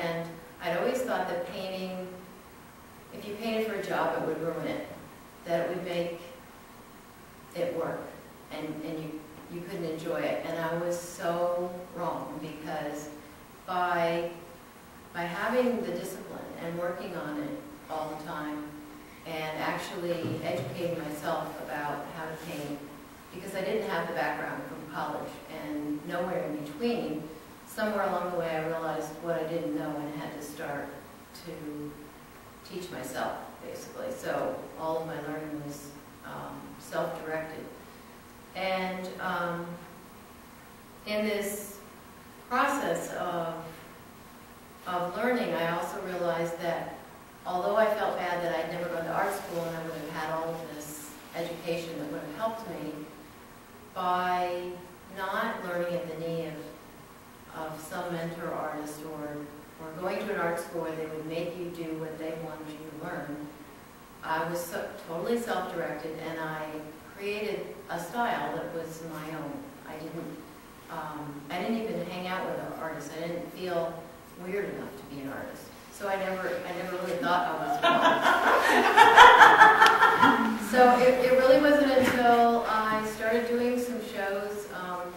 And I'd always thought that painting, if you painted for a job, it would ruin it, that it would make it work, and you couldn't enjoy it. And I was so wrong, because by having the discipline and working on it all the time, and actually educating myself about how to paint, because I didn't have the background from college, and nowhere in between, somewhere along the way I realized what I didn't know and had to start to teach myself, basically. So all of my learning was self-directed. And in this process of learning, I also realized that although I felt bad that I'd never gone to art school and I would have had all of this education that would have helped me, by not learning at the knee of some mentor artist, or going to an art school where they would make you do what they wanted you to learn, I was totally self-directed, and I created a style that was my own. I didn't even hang out with artists. I didn't feel weird enough to be an artist. So I never really thought I was one. So it really wasn't until I started doing some shows,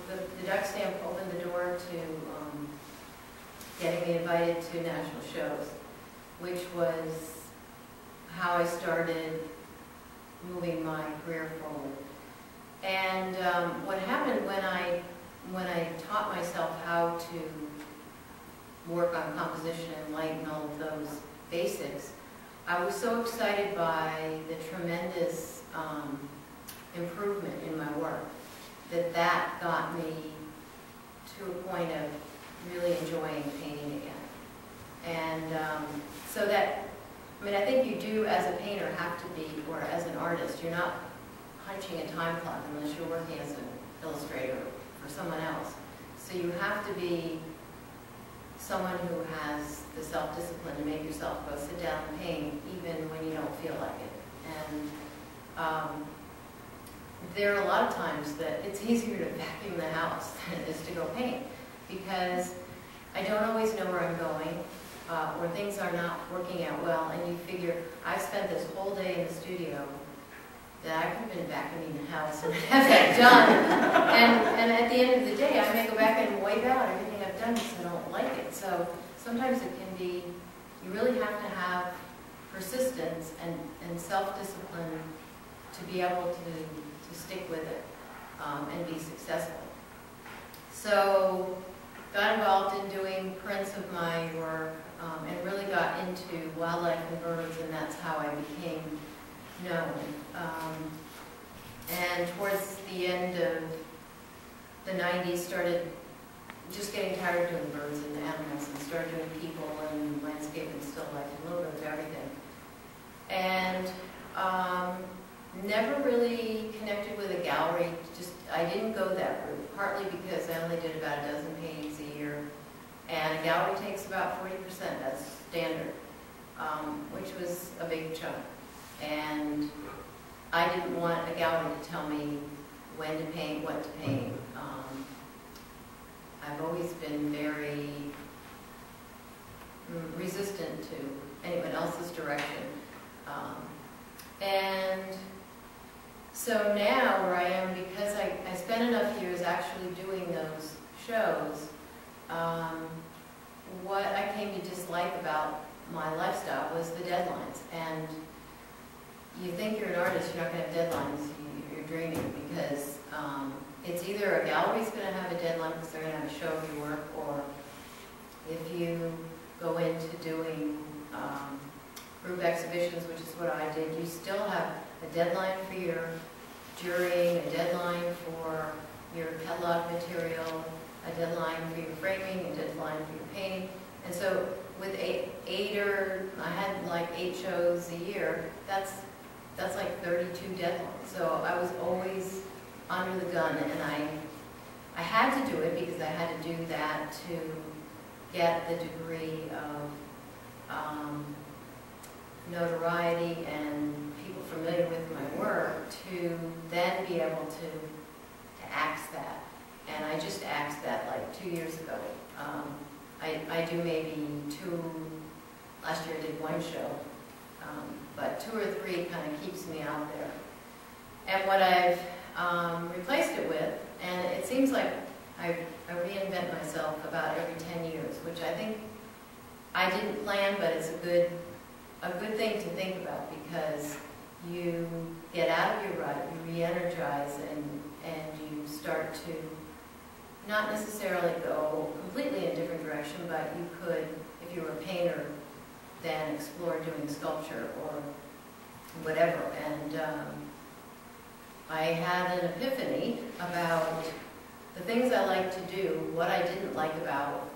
the Duck Stamp opened the door to getting me invited to national shows, which was how I started moving my career forward. And what happened when I taught myself how to work on composition and light and all of those basics, I was so excited by the tremendous improvement in my work that got me to a point of really enjoying painting again. And so that, I mean, I think you do, as a painter, have to be, or as an artist, you're not punching a time clock unless you're working as an illustrator for someone else. So you have to be someone who has the self-discipline to make yourself go sit down and paint even when you don't feel like it. And there are a lot of times that it's easier to vacuum the house than it is to go paint, because I don't always know where I'm going, or things are not working out well, and you figure, I've spent this whole day in the studio that I could have been vacuuming the house and have that done. And at the end of the day, I may go back and wipe out everything I've done because I don't like it. So sometimes it can be, you really have to have persistence and self-discipline to be able to stick with it and be successful. So got involved in doing prints of my work, and really got into wildlife and birds, and that's how I became known. And towards the end of the 90s, started just getting tired of doing birds and animals, and started doing people and landscape and still life, a little bit of everything. And never really connected with a gallery. Just, I didn't go that route, partly because I only did about a dozen paintings a year, and a gallery takes about 40%, that's standard, which was a big chunk. And I didn't want a gallery to tell me when to paint, what to paint. I've always been very resistant to anyone else's direction. And so now where I am, because I spent enough years actually doing those shows, what I came to dislike about my lifestyle was the deadlines. And you think you're an artist, you're not going to have deadlines, you're dreaming, because it's either a gallery's going to have a deadline because they're going to have a show of your work, or if you go into doing group exhibitions, which is what I did, you still have a deadline for your jurying, a deadline for your catalog material, a deadline for your framing, a deadline for your painting. And so with I had like 8 shows a year, that's like 32 deadlines. So I was always under the gun, and I had to do it because I had to do that to get the degree of notoriety and people familiar with my work to then be able to axe that. And I just axed that like 2 years ago. I do maybe 2, last year I did 1 show, but 2 or 3 kind of keeps me out there. And what I've replaced it with, and it seems like I reinvent myself about every 10 years, which I think I didn't plan, but it's a good thing to think about, because you get out of your rut, you re-energize, and you start to not necessarily go completely in a different direction, but you could, if you were a painter, then explore doing sculpture or whatever. And I had an epiphany about the things I like to do, what I didn't like about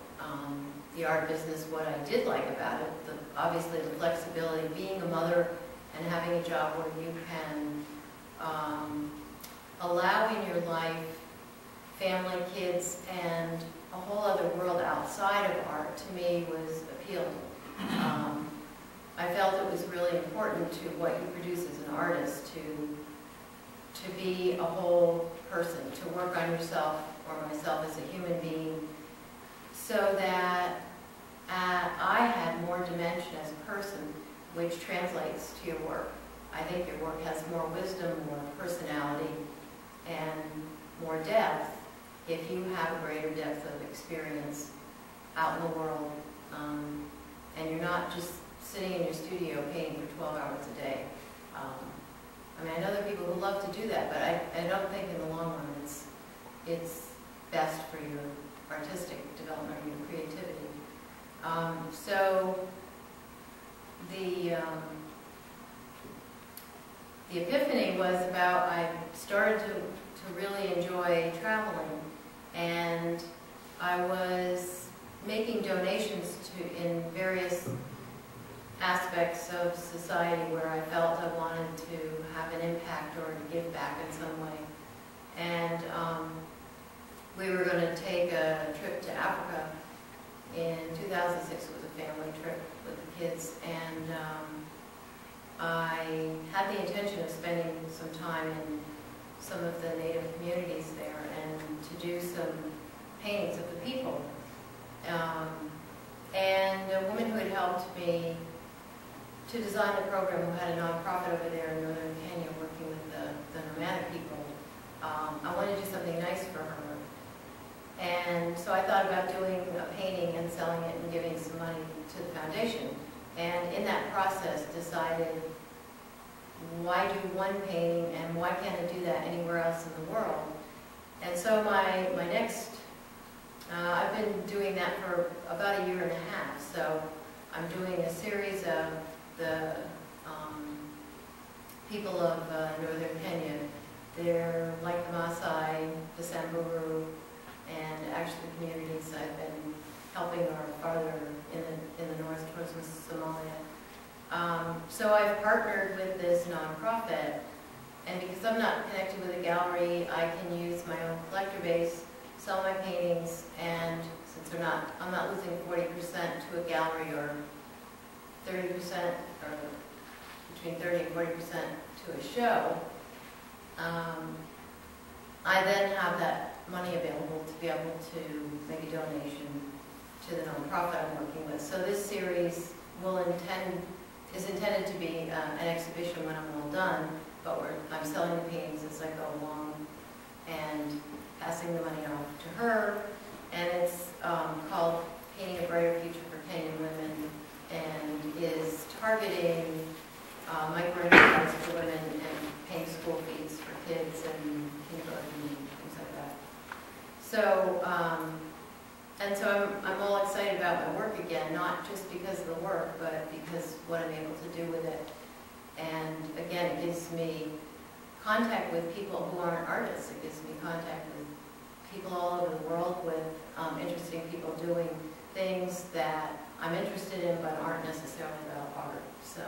the art business, what I did like about it, obviously the flexibility, being a mother and having a job where you can allow in your life family, kids, and a whole other world outside of art, to me was appealing. I felt it was really important to what you produce as an artist to be a whole person, to work on yourself or myself as a human being, so that I had more dimension as a person, which translates to your work. I think your work has more wisdom, more personality, and more depth if you have a greater depth of experience out in the world, and you're not just sitting in your studio painting for 12 hours a day. I mean, I know there are people who love to do that, but I don't think in the long run it's best for your artistic development or your creativity. So the epiphany was about, I started to really enjoy traveling, and I was making donations in various aspects of society where I felt I wanted to have an impact or to give back in some way. And we were going to take a trip to Africa in 2006. It was a family trip with the kids, and I had the intention of spending some time in some of the native communities there and to do some paintings of the people. And a woman who had helped me to design the program, who had a nonprofit over there in northern Kenya working with the nomadic people, I wanted to do something nice for her. And so I thought about doing a painting and selling it and giving some money to the foundation. And in that process decided, why do one painting and why can't I do that anywhere else in the world? And so my next, I've been doing that for about 1.5 years. So I'm doing a series of the people of northern Kenya. They're like the Maasai, the Samburu, and actually the communities I've been helping are farther in the north towards Somalia. So I've partnered with this nonprofit, and because I'm not connected with a gallery, I can use my own collector base, sell my paintings, and since I'm not losing 40% to a gallery or 30% or between 30 and 40% to a show, I then have that money available to be able to make a donation to the nonprofit I'm working with. So this series is intended to be an exhibition when I'm all done, but I'm selling the paintings as I go along and passing the money off to her. And it's called Painting a Brighter Future for Kenyan Women, and is targeting microenterprise for women and paying school fees for kids and kindergarten and things like that. So, and so I'm all excited about my work again, not just because of the work, but because what I'm able to do with it. And again, it gives me contact with people who aren't artists. It gives me contact with people all over the world, with interesting people doing things that I'm interested in but aren't necessarily about art. So